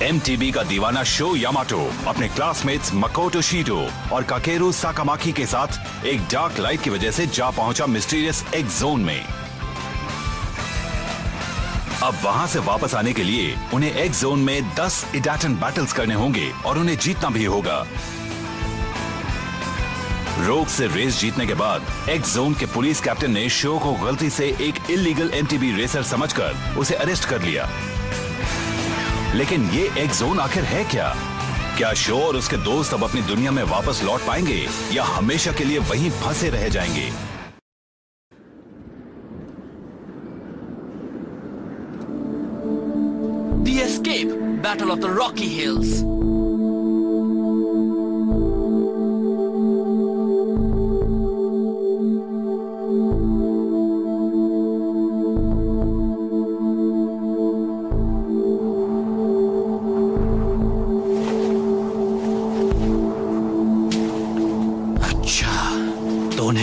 MTV का दीवाना show Yamato अपने क्लासमेट्स मकोटो शीटो और काकेरू साकामाकी के साथ एक डार्क लाइट की वजह से जा पहुंचा मिस्टीरियस एक्स जोन में। अब वहां से वापस आने के लिए उन्हें एक्स जोन में 10 इडाटन बैटल्स करने होंगे और उन्हें जीतना भी होगा। रोग से रेस जीतने के बाद एक्स जोन के पुलिस कैप्टन ने शो को गलती से एक इलीगल एमटीबी रेसर समझकर उसे अरेस्ट कर लिया। लेकिन ये एक्स जोन आखिर है क्या? क्या शो और उसके दोस्त अब अपनी दुनिया में वापस लौट पाएंगे या हमेशा के लिए वहीं फंसे रह जाएंगे? The Escape, Battle of the Rocky Hills.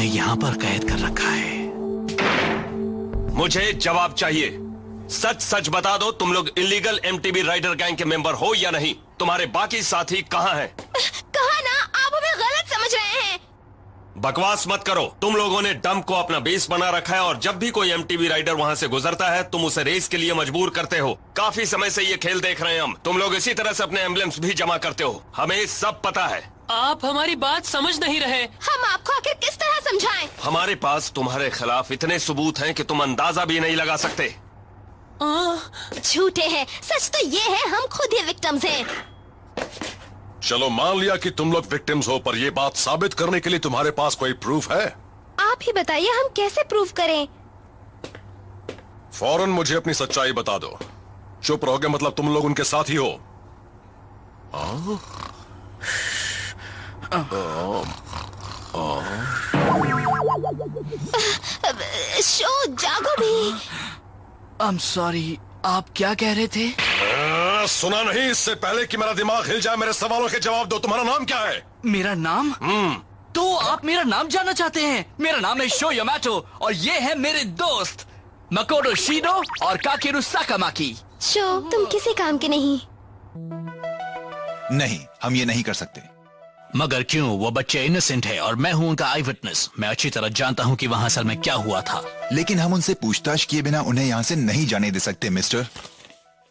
यहाँ पर कैद कर रखा है। मुझे जवाब चाहिए। सच सच बता दो, तुम लोग इलीगल एमटीबी राइडर गैंग के मेंबर हो या नहीं? तुम्हारे बाकी साथी कहाँ हैं? कहा ना, आप हमें गलत समझ रहे हैं। बकवास मत करो। तुम लोगों ने डंप को अपना बेस बना रखा है और जब भी कोई एमटीबी राइडर वहाँ से गुजरता है तुम उसे रेस के लिए मजबूर करते हो। काफी समय से ये खेल देख रहे हैं हम। तुम लोग इसी तरह से अपने एम्बलेम्स भी जमा करते हो। हमें सब पता है। आप हमारी बात समझ नहीं रहे। हम आपको आखिर किस तरह समझाएं? हमारे पास तुम्हारे खिलाफ इतने सबूत हैं कि तुम अंदाजा भी नहीं लगा सकते। झूठे हैं। सच तो ये है, हम खुद ही विक्टिम्स हैं। चलो मान लिया कि तुम लोग विक्टिम्स हो, पर ये बात साबित करने के लिए तुम्हारे पास कोई प्रूफ है? आप ही बताइए, हम कैसे प्रूफ करें? फौरन मुझे अपनी सच्चाई बता दो। चुप रहोगे मतलब तुम लोग उनके साथ ही हो? शो जागो भी। I'm sorry, आप क्या कह रहे थे? सुना नहीं? इससे पहले कि मेरा दिमाग हिल जाए मेरे सवालों के जवाब दो। तुम्हारा नाम क्या है? मेरा नाम? तो आप मेरा नाम जानना चाहते हैं? मेरा नाम है शो यामाटो और ये है मेरे दोस्त मकोटो शीटो और काकेरू साकामाकी। शो, तुम किसी काम के नहीं। नहीं, हम ये नहीं कर सकते। मगर क्यों? वो बच्चे इनोसेंट है और मैं हूँ उनका आई विटनेस। मैं अच्छी तरह जानता हूँ कि वहाँ असल में क्या हुआ था। लेकिन हम उनसे पूछताछ किए बिना उन्हें यहाँ से नहीं जाने दे सकते मिस्टर।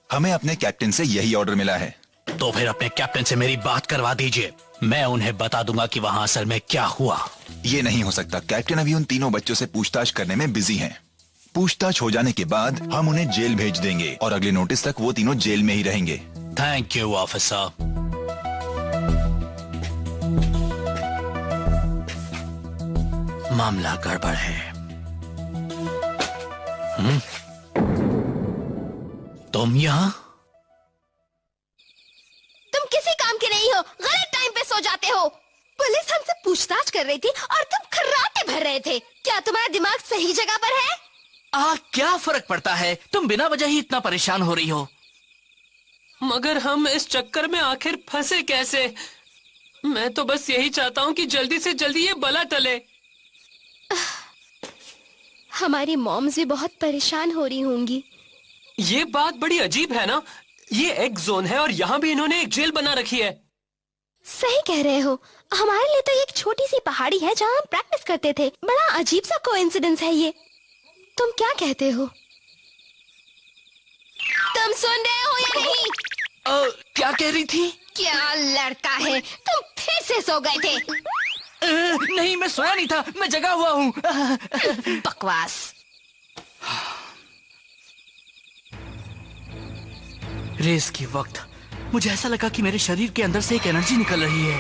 हमें अपने कैप्टन से यही ऑर्डर मिला है। तो फिर अपने कैप्टन से मेरी बात करवा दीजिए। मैं उन्हें बता दूंगा कि वहाँ असल में क्या हुआ। ये नहीं हो सकता। कैप्टन अभी उन तीनों बच्चों से पूछताछ करने में बिजी हैं। पूछताछ हो जाने के बाद हम उन्हें जेल भेज देंगे और अगले नोटिस तक वो तीनों जेल में ही रहेंगे। Thank you officer. मामला गड़बड़ है। तुम यहाँ? तुम किसी काम के नहीं हो। गलत टाइम पे सो जाते हो। पुलिस हमसे पूछताछ कर रही थी और तुम खर्राटे भर रहे थे। क्या तुम्हारा दिमाग सही जगह पर है? क्या फर्क पड़ता है? तुम बिना वजह ही इतना परेशान हो रही हो। मगर हम इस चक्कर में आखिर फंसे कैसे? मैं तो बस यही चाहता हूँ कि जल्दी से जल्दी ये बला टले। हमारी मॉम्स भी बहुत परेशान हो रही होंगी। ये बात बड़ी अजीब है ना? ये एक जोन है और यहाँ भी इन्होंने एक जेल बना रखी है। सही कह रहे हो। हमारे लिए तो एक छोटी सी पहाड़ी है जहाँ हम प्रैक्टिस करते थे। बड़ा अजीब सा कोइंसिडेंस है ये। तुम क्या कहते हो? तुम सुन रहे हो या नहीं? क्या कह रही थी? क्या लड़का है, तुम फिर से सो गए थे। नहीं, मैं सोया नहीं था, मैं जगा हुआ हूँ। बकवास। रेस के वक्त मुझे ऐसा लगा कि मेरे शरीर के अंदर से एक एनर्जी निकल रही है।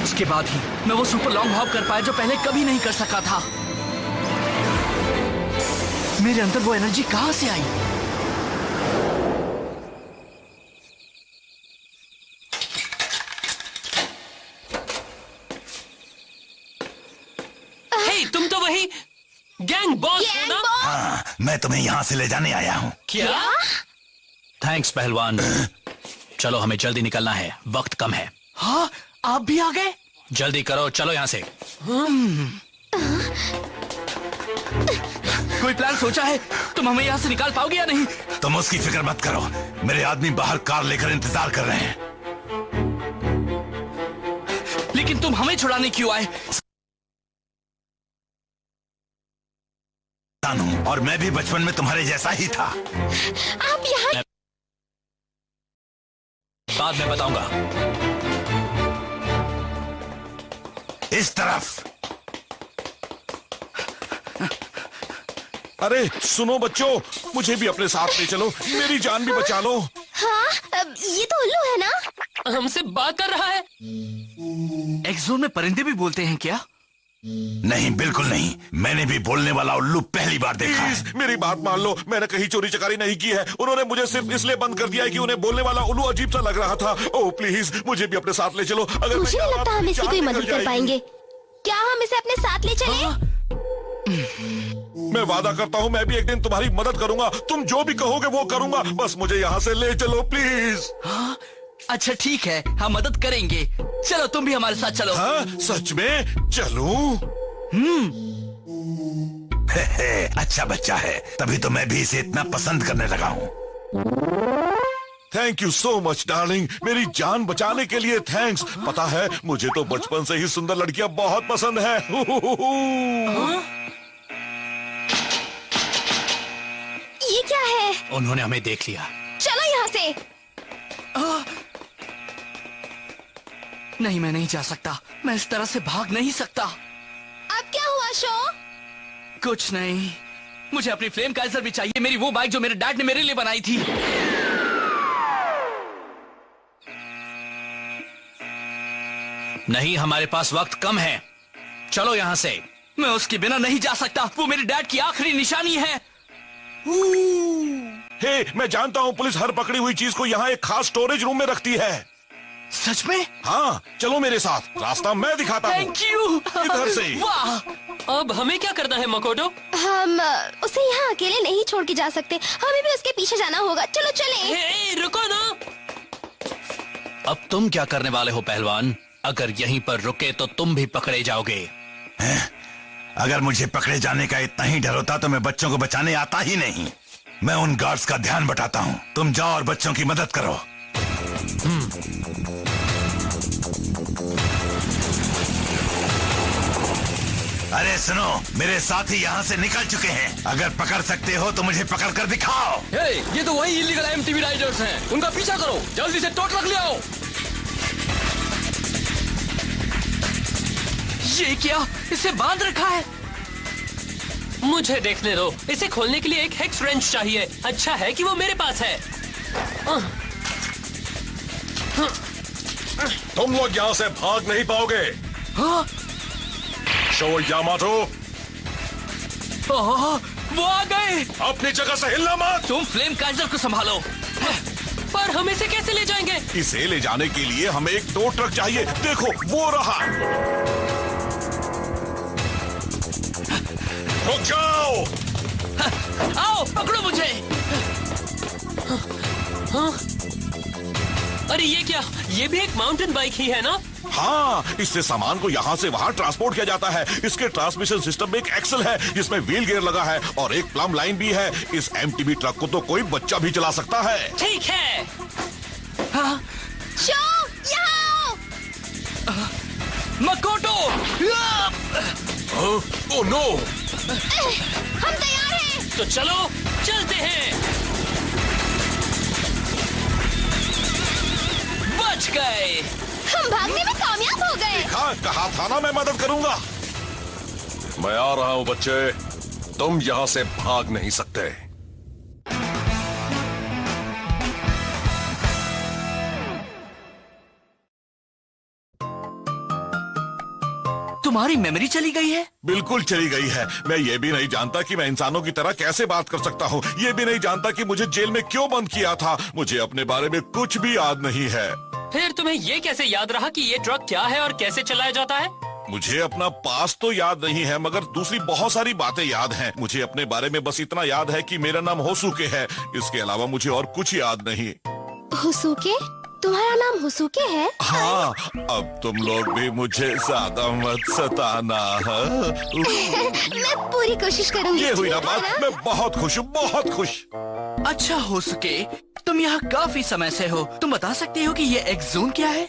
उसके बाद ही मैं वो सुपर लॉन्ग हॉप कर पाया जो पहले कभी नहीं कर सका था। मेरे अंदर वो एनर्जी कहां से आई? तुम तो वही गैंग बॉस हो ना? हाँ, मैं तुम्हें यहाँ से ले जाने आया हूँ। क्या? थैंक्स पहलवान। चलो हमें जल्दी निकलना है, वक्त कम है। हाँ, आप भी आ गए? जल्दी करो, चलो यहाँ से। कोई प्लान सोचा है? तुम हमें यहाँ से निकाल पाओगे या नहीं? तुम उसकी फिक्र मत करो, मेरे आदमी बाहर कार लेकर इंतजार कर रहे हैं। लेकिन तुम हमें छुड़ाने क्यों आए? और मैं भी बचपन में तुम्हारे जैसा ही था। आप यहाँ बाद में बताऊंगा। इस तरफ। अरे सुनो बच्चों, मुझे भी अपने साथ ले चलो, मेरी जान भी बचा लो। हाँ, ये तो उल्लू है ना? हमसे बात कर रहा है। एक्स-ज़ोन में परिंदे भी बोलते हैं क्या? नहीं, बिल्कुल नहीं। मैंने भी बोलने वाला उल्लू पहली बार देखा है। प्लीज मेरी बात मान लो, मैंने कहीं चोरी चकारी नहीं की है। उन्होंने मुझे सिर्फ इसलिए बंद कर दिया है कि उन्हें बोलने वाला उल्लू अजीब सा लग रहा था। ओह प्लीज मुझे भी अपने साथ ले चलो। अगर मुझे नहीं लगता हम इसकी कोई जान मदद निकल कर जाएगी। पाएंगे। क्या हम इसे अपने साथ ले चलें? मैं वादा करता हूँ मैं भी एक दिन तुम्हारी मदद करूंगा। तुम जो भी कहोगे वो करूंगा, बस मुझे यहाँ से ले चलो प्लीज। हाँ? अच्छा ठीक है, हम मदद करेंगे। चलो तुम भी हमारे साथ चलो। हाँ सच में चलूं? अच्छा बच्चा है, तभी तो मैं भी इसे इतना पसंद करने लगा हूँ। Thank you so much darling, मेरी जान बचाने के लिए थैंक्स। पता है मुझे तो बचपन से ही सुंदर लड़कियां बहुत पसंद है। ये क्या है? उन्होंने हमें देख लिया। चलो यहाँ से। नहीं, मैं नहीं जा सकता। मैं इस तरह से भाग नहीं सकता। अब क्या हुआ शो? कुछ नहीं, मुझे अपनी फ्लेम काइजर भी चाहिए, मेरी वो बाइक जो मेरे डैड ने मेरे लिए बनाई थी। नहीं, हमारे पास वक्त कम है। चलो यहाँ से। मैं उसके बिना नहीं जा सकता, वो मेरे डैड की आखिरी निशानी है। हे, मैं जानता हूँ पुलिस हर पकड़ी हुई चीज को यहाँ एक खास स्टोरेज रूम में रखती है। सच में? हाँ चलो मेरे साथ, रास्ता मैं दिखाता हूँ। Thank you. इधर से। वाह। अब हमें क्या करना है मकोटो? हम उसे यहाँ अकेले नहीं छोड़ के जा सकते, हमें भी उसके पीछे जाना होगा। चलो चलें। हे, रुको ना। अब तुम क्या करने वाले हो पहलवान? अगर यहीं पर रुके तो तुम भी पकड़े जाओगे। अगर मुझे पकड़े जाने का इतना ही डर होता तो मैं बच्चों को बचाने आता ही नहीं। मैं उन गार्ड्स का ध्यान बटाता हूँ, तुम जाओ और बच्चों की मदद करो। अरे सुनो, मेरे साथी यहाँ से निकल चुके हैं। अगर पकड़ सकते हो तो मुझे पकड़ कर दिखाओ। ये तो वही इलीगल एमटीबी राइडर्स हैं। उनका पीछा करो, जल्दी से टो ट्रक ले आओ। ये क्या? इसे बांध रखा है। मुझे देखने दो। इसे खोलने के लिए एक हेक्स रेंच चाहिए। अच्छा है कि वो मेरे पास है। तुम लोग यहाँ से भाग नहीं पाओगे। हाँ? शो यामाटो, वो आ गए। अपनी जगह से हिलना मत। तुम फ्लेम काइजर को संभालो। पर हम इसे कैसे ले जाएंगे? इसे ले जाने के लिए हमें एक टो ट्रक चाहिए। देखो वो रहा। रुक जाओ। आओ पकड़ो मुझे। अरे ये क्या? ये भी एक माउंटेन बाइक ही है ना? हाँ, इससे सामान को यहाँ से वहाँ ट्रांसपोर्ट किया जाता है। इसके ट्रांसमिशन सिस्टम में एक एक्सल है जिसमें व्हील गियर लगा है और एक प्लम लाइन भी है। इस एमटीबी ट्रक को तो कोई बच्चा भी चला सकता है। ठीक है। हाँ? शो, यहाँ आओ। मकोटो। Oh no. हम तैयार हैं। तो चलो चलते हैं। बच गए। हम भागने में कामयाब हो गए। कहा था ना मैं मदद करूंगा। मैं आ रहा हूँ बच्चे, तुम यहाँ से भाग नहीं सकते। तुम्हारी मेमोरी चली गई है? बिल्कुल चली गई है। मैं ये भी नहीं जानता कि मैं इंसानों की तरह कैसे बात कर सकता हूँ। ये भी नहीं जानता कि मुझे जेल में क्यों बंद किया था। मुझे अपने बारे में कुछ भी याद नहीं है। फिर तुम्हें ये कैसे याद रहा कि ये ट्रक क्या है और कैसे चलाया जाता है? मुझे अपना पास तो याद नहीं है, मगर दूसरी बहुत सारी बातें याद हैं। मुझे अपने बारे में बस इतना याद है कि मेरा नाम होसुके है। इसके अलावा मुझे और कुछ याद नहीं। होसुके, तुम्हारा नाम हुसुके है? हाँ, अब तुम लोग भी मुझे ज्यादा मत सताना है। मैं पूरी कोशिश करूंगी। ये हुई ना बात, मैं बहुत खुश हूँ, बहुत खुश। अच्छा होसुके, तुम यहाँ काफी समय से हो, तुम बता सकते हो कि ये एक्स जोन क्या है?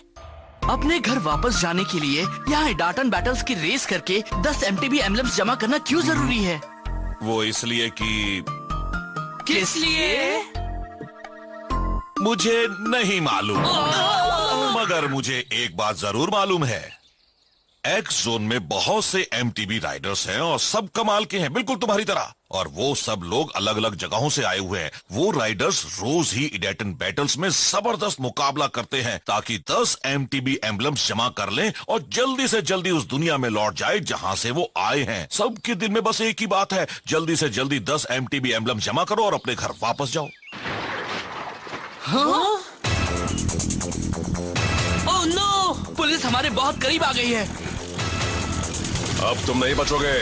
अपने घर वापस जाने के लिए यहाँ डाटन बैटल्स की रेस करके 10 MTB एम्बलम्स जमा करना क्यों जरूरी है? वो इसलिए कि किस लिए? मुझे नहीं मालूम, मगर मुझे एक बात जरूर मालूम है। एक्स जोन में बहुत से MTB राइडर्स हैं और सब कमाल के हैं, बिल्कुल तुम्हारी तरह। और वो सब लोग अलग अलग जगहों से आए हुए हैं। वो राइडर्स रोज ही इडेटन बैटल्स में जबरदस्त मुकाबला करते हैं ताकि 10 MTB एम्बलम्स जमा कर लें और जल्दी से जल्दी उस दुनिया में लौट जाए जहां से वो आए हैं। सबके दिल में बस एक ही बात है, जल्दी से जल्दी 10 MTB एम्बलम जमा करो और अपने घर वापस जाओ। हाँ? Oh no! पुलिस हमारे बहुत करीब आ गई है। अब तुम नहीं बचोगे।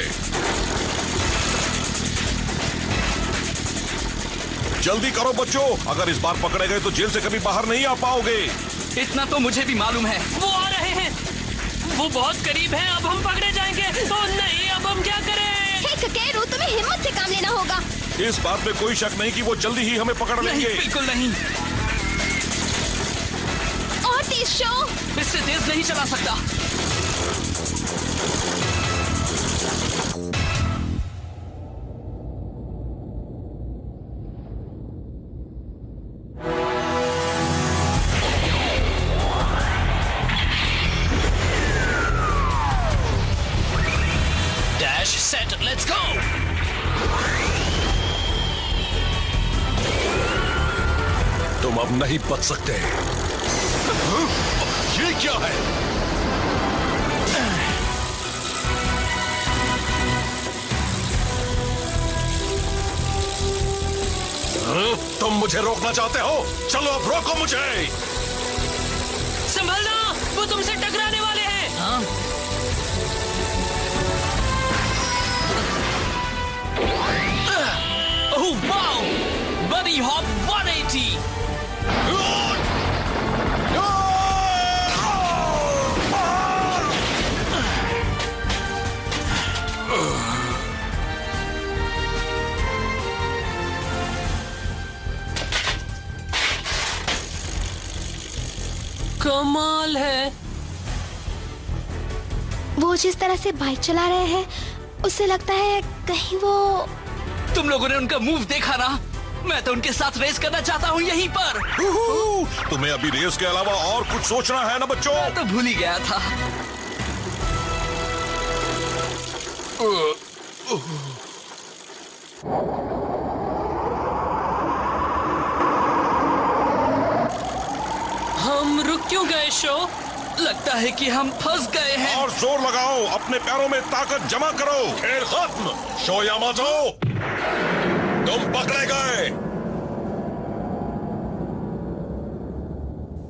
जल्दी करो बच्चों, अगर इस बार पकड़े गए तो जेल से कभी बाहर नहीं आ पाओगे। इतना तो मुझे भी मालूम है। वो आ रहे हैं, वो बहुत करीब हैं, अब हम पकड़े जाएंगे। ओह नहीं, अब हम क्या करें? हे ककेरू, तुम्हें हिम्मत से काम लेना होगा। इस बात में कोई शक नहीं कि वो जल्दी ही हमें पकड़ नहीं, लेंगे। बिल्कुल नहीं। और तेज शो। इससे तेज नहीं चला सकता। Set, let's go! तुम अब नहीं बच सकते। ये क्या है? तुम मुझे रोकना चाहते हो? चलो अब रोको मुझे। संभलना, वो तुमसे टकराने वाले हैं। हाँ? Oh wow! Buddy Hop 180! कमाल है। वो जिस तरह से बाइक चला रहे हैं, उससे लगता है कहीं वो... तुम लोगों ने उनका मूव देखा ना? मैं तो उनके साथ रेस करना चाहता हूँ यहीं पर। तुम्हें अभी रेस के अलावा और कुछ सोचना है ना बच्चों? मैं तो भूल ही गया था। हम रुक क्यों गए शो? लगता है कि हम फंस गए हैं। और जोर लगाओ, अपने पैरों में ताकत जमा करो। खेल खत्म। शो यामाटो, तुम पकड़े गए।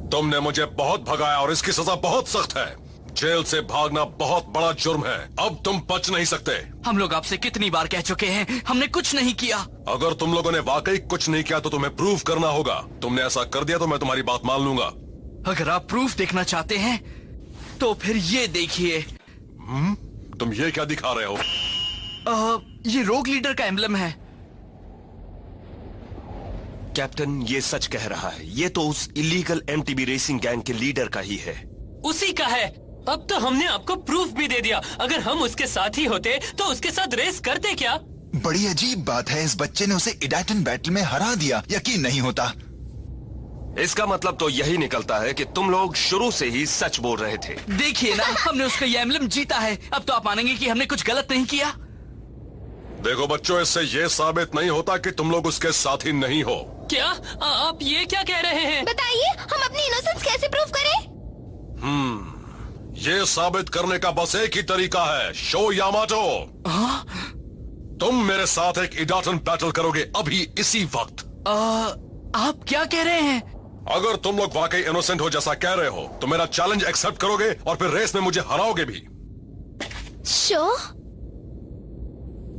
तुमने मुझे बहुत भगाया और इसकी सजा बहुत सख्त है। जेल से भागना बहुत बड़ा जुर्म है। अब तुम बच नहीं सकते। हम लोग आपसे कितनी बार कह चुके हैं, हमने कुछ नहीं किया। अगर तुम लोगों ने वाकई कुछ नहीं किया तो तुम्हें प्रूव करना होगा। तुमने ऐसा कर दिया तो मैं तुम्हारी बात मान लूंगा। अगर आप प्रूफ देखना चाहते हैं तो फिर ये देखिए। तुम ये क्या दिखा रहे हो? ये रोग लीडर का एम्बलम है। कैप्टन, ये सच कह रहा है। ये तो उस इलीगल MTB रेसिंग गैंग के लीडर का ही है। उसी का है। अब तो हमने आपको प्रूफ भी दे दिया। अगर हम उसके साथ ही होते तो उसके साथ रेस करते क्या? बड़ी अजीब बात है, इस बच्चे ने उसे इडाटन बैटल में हरा दिया। यकीन नहीं होता। इसका मतलब तो यही निकलता है कि तुम लोग शुरू से ही सच बोल रहे थे। देखिए ना, हमने उसका ये एम्बलम जीता है। अब तो आप मानेंगे कि हमने कुछ गलत नहीं किया। देखो बच्चों, इससे ये साबित नहीं होता कि तुम लोग उसके साथ ही नहीं हो। क्या आप ये क्या कह रहे हैं? बताइए, हम अपनी इनोसेंस कैसे प्रूव करें? ये साबित करने का बस एक ही तरीका है। शो यामाटो, तुम मेरे साथ एक इडाटन बैटल करोगे अभी इसी वक्त। आप क्या कह रहे हैं? अगर तुम लोग वाकई इनोसेंट हो जैसा कह रहे हो तो मेरा चैलेंज एक्सेप्ट करोगे और फिर रेस में मुझे हराओगे भी। शो?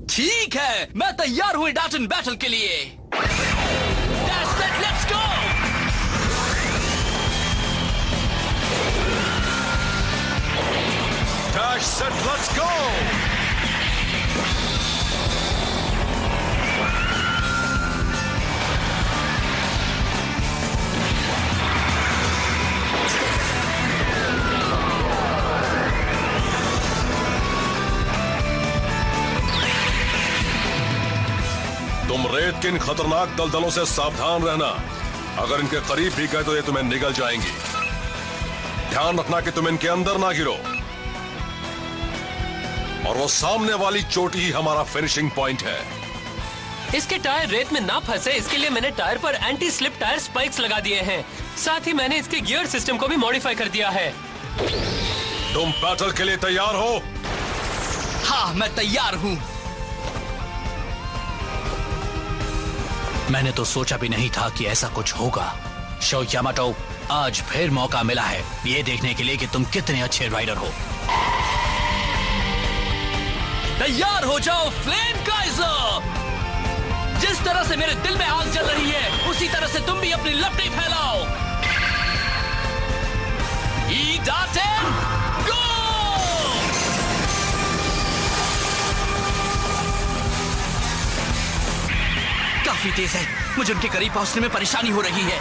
ठीक है, मैं तैयार हूँ डाटन बैटल के लिए। That's it, let's go! Match set, let's go. तुम रेत के इन खतरनाक दलदलों से सावधान रहना। अगर इनके करीब भी गए तो ये तुम्हें निगल जाएंगी। ध्यान रखना कि तुम इनके अंदर ना गिरो। और वो सामने वाली चोटी ही हमारा फिनिशिंग पॉइंट है। इसके टायर रेत में ना फंसे इसके लिए मैंने टायर पर एंटी स्लिप टायर स्पाइक्स लगा दिए हैं। साथ ही मैंने इसके गियर सिस्टम को भी मॉडिफाई कर दिया है। तुम बैटल के लिए तैयार हो? हाँ, मैं तैयार हूँ। मैंने तो सोचा भी नहीं था कि ऐसा कुछ होगा। शो यामाटो, आज फिर मौका मिला है ये देखने के लिए कि तुम कितने अच्छे राइडर हो। तैयार हो जाओ फ्लेम काइजर। जिस तरह से मेरे दिल में आग जल रही है उसी तरह से तुम भी अपनी लपटें फैलाओ। ईडाटेन गो! काफी तेज है, मुझे उनके करीब पहुंचने में परेशानी हो रही है।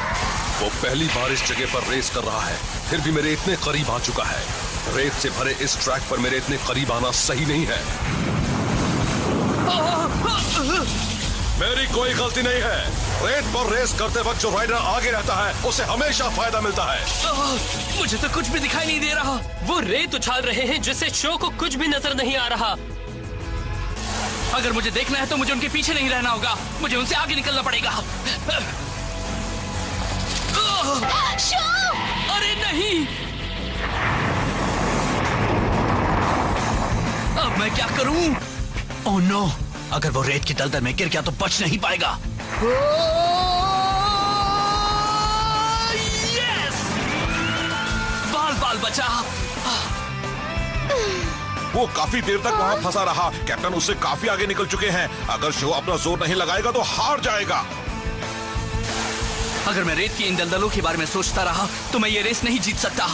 वो पहली बार इस जगह पर रेस कर रहा है, फिर भी मेरे इतने करीब आ चुका है। रेत से भरे इस ट्रैक पर मेरे इतने करीब आना सही नहीं है। मेरी कोई गलती नहीं है। रेत पर रेस करते वक्त जो राइडर आगे रहता है उसे हमेशा फायदा मिलता है। मुझे तो कुछ भी दिखाई नहीं दे रहा। वो रेत उछाल रहे हैं जिससे शो को कुछ भी नजर नहीं आ रहा। अगर मुझे देखना है तो मुझे उनके पीछे नहीं रहना होगा, मुझे उनसे आगे निकलना पड़ेगा। शो! अरे नहीं, अब मैं क्या करूं? ओह नो, अगर वो रेत की दलदल में गिर गया तो बच नहीं पाएगा। यस! बाल बचा। वो काफी देर तक वहाँ फंसा रहा। कैप्टन उससे काफी आगे निकल चुके हैं। अगर शो अपना जोर नहीं लगाएगा तो हार जाएगा। अगर मैं रेत की इन दलदलों के बारे में सोचता रहा तो मैं ये रेस नहीं जीत सकता।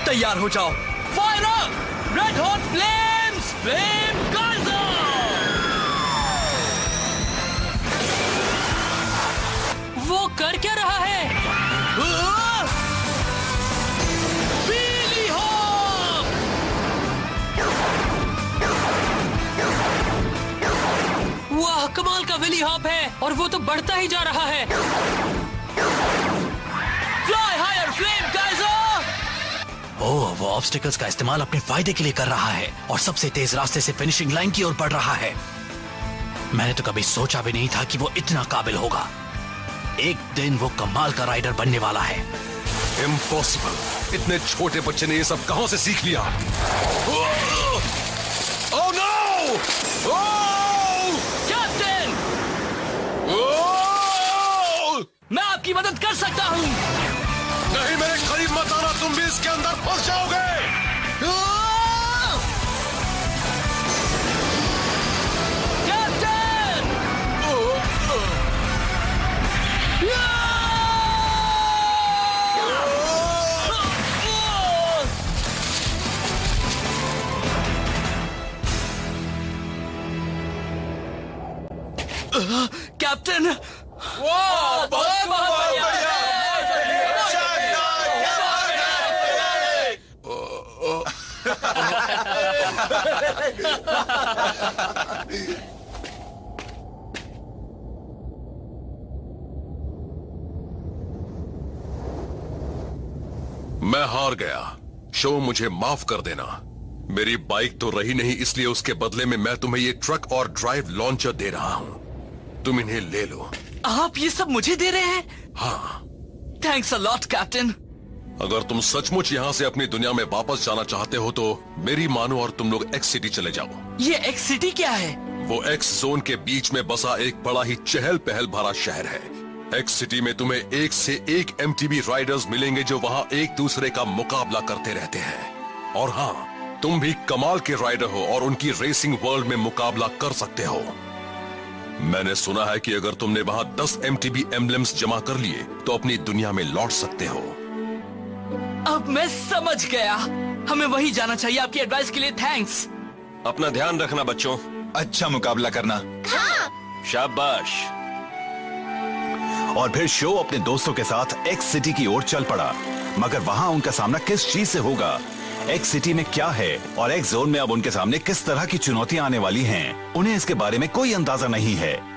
तैयार हो जाओ, fire up! Red hot flames, flame Kaizer! वो कर क्या रहा है? पीली हॉप! वाह, कमाल का विली हॉप है और वो तो बढ़ता ही जा रहा है। Fly higher flame Kaiser! Oh, वो ऑब्स्टिकल्स का इस्तेमाल अपने फायदे के लिए कर रहा है और सबसे तेज रास्ते से फिनिशिंग लाइन की ओर बढ़ रहा है। मैंने तो कभी सोचा भी नहीं था कि वो इतना काबिल होगा। एक दिन वो कमाल का राइडर बनने वाला है। इम्पॉसिबल! इतने छोटे बच्चे ने ये सब कहां से सीख लिया? Oh no! कैप्टन, मैं आपकी मदद कर सकता हूँ। नहीं, मेरे करीब मत आना, तुम भी इसके अंदर फंस जाओगे। कैप्टन! कैप्टन! बहुत बढ़िया! मैं हार गया। शो, मुझे माफ कर देना। मेरी बाइक तो रही नहीं, इसलिए उसके बदले में मैं तुम्हें ये ट्रक और ड्राइव लॉन्चर दे रहा हूँ। तुम इन्हें ले लो। आप ये सब मुझे दे रहे हैं? हाँ। Thanks a lot captain. अगर तुम सचमुच यहाँ से अपनी दुनिया में वापस जाना चाहते हो तो मेरी मानो और तुम लोग एक्स सिटी चले जाओ। ये एक्स सिटी क्या है? वो एक्स जोन के बीच में बसा एक बड़ा ही चहल पहल भरा शहर है। एक्स सिटी में तुम्हें एक से एक एमटीबी राइडर्स मिलेंगे जो वहाँ एक दूसरे का मुकाबला करते रहते हैं। और हाँ, तुम भी कमाल के राइडर हो और उनकी रेसिंग वर्ल्ड में मुकाबला कर सकते हो। मैंने सुना है कि अगर तुमने वहाँ 10 एमटीबी एम्बलम्स जमा कर लिए तो अपनी दुनिया में लौट सकते हो। अब मैं समझ गया। हमें वही जाना चाहिए। आपकी एडवाइस के लिए थैंक्स। अपना ध्यान रखना बच्चों। अच्छा मुकाबला करना। शाबाश। और फिर शो अपने दोस्तों के साथ एक्स सिटी की ओर चल पड़ा, मगर वहां उनका सामना किस चीज से होगा, एक्स सिटी में क्या है और एक्स जोन में अब उनके सामने किस तरह की चुनौतियां आने वाली हैं, उन्हें इसके बारे में कोई अंदाजा नहीं है।